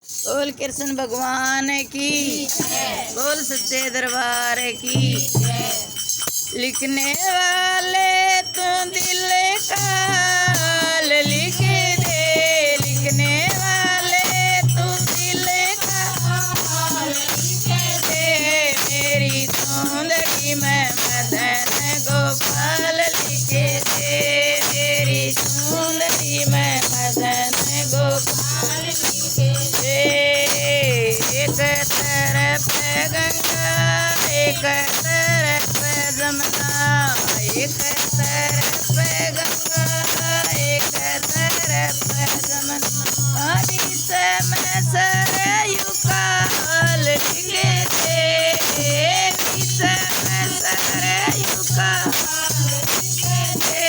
बोल कृष्ण भगवान की, बोल सच्चे दरबार की। लिखने वाले तो दिल का लिख दे, लिखने वाले तो दिल का लिख दे। मेरी सुंदरी में मदन गोपाल लिख दे, मेरी सुंदरी में मदन गोपाल लिख दे। एक तरफ गंगा, एक तरफ जमुना, एक तरफ गंगा, एक तरफ जमुना। बीच में सरयू का लिख दे, बीच में सरयू का लिख दे।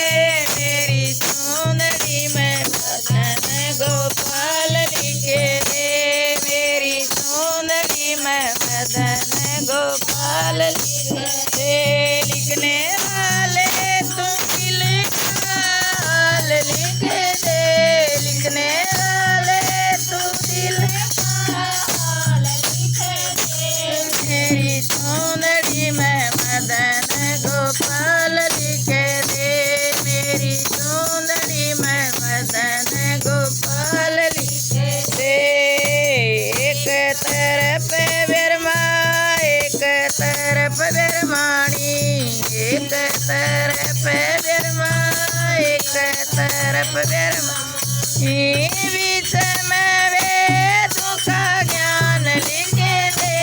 मेरी सुंदरी में मदन गोपाल लिख दे, मेरी सुंदरी में मदन गोपाल लिख दे। लिखने वाले तुम दिल का लिख दे, लिखने वाले तुम दिल का लिख दे। मेरी सुंदरी में मदन गोपाल लिख दे, मेरी सुंदरी में मदन गोपाल लिख दे। एक तरफ बिरमा, एक तरफ बिरमाणी, एक तरफ बिरमा, एक तरफ बिरमाणी। बीच में वेदों का ज्ञान लिख दे,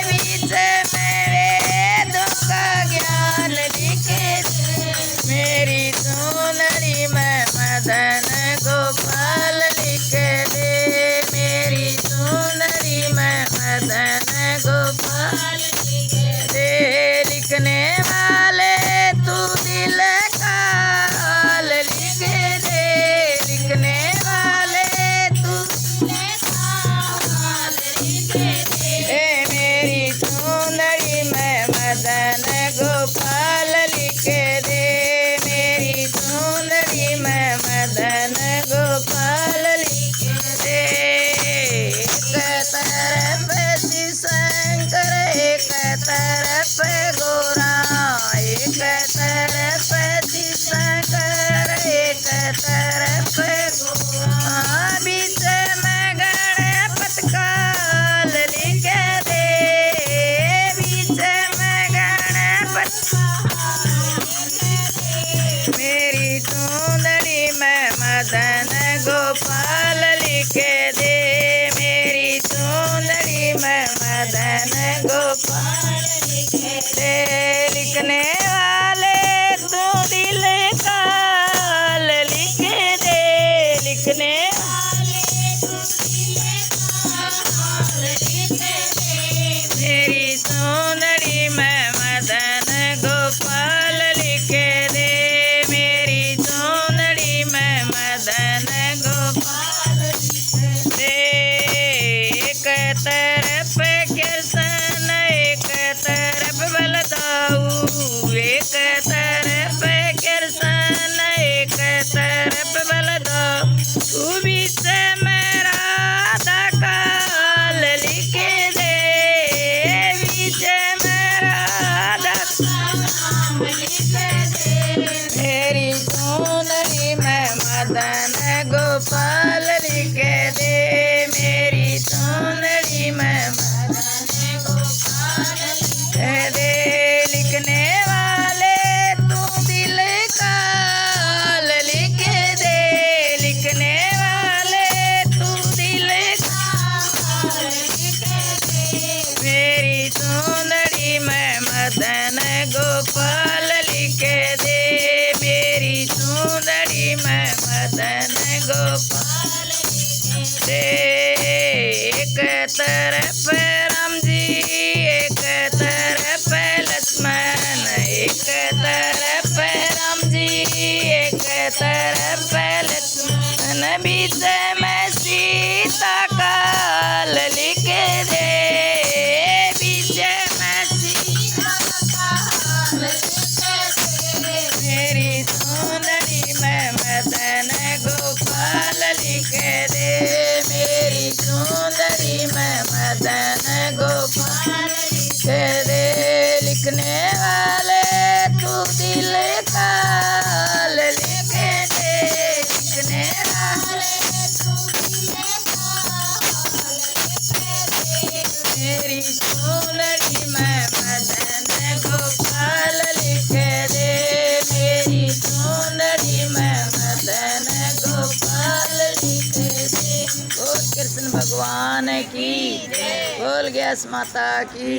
बीच में वेदों का ज्ञान लिख दे। मेरी सुंदरी में मदन गोपाल लिख दे, मेरी सुंदरी में मदन गोपाल लिख दे। लिखने वाले तू दिल का लिख दे, लिखने वाले मदन गोपाल लिख दे। लिखने वाले तू दिल का हाल लिख दे। लिखने वाले तू दिल का हाल लिख दे। मेरी चुनरी में मदन गोपाल लिख दे। मेरी चुनरी में मदन गोपाल लिख दे। बोल कृष्ण भगवान की, बोल गैस माता की।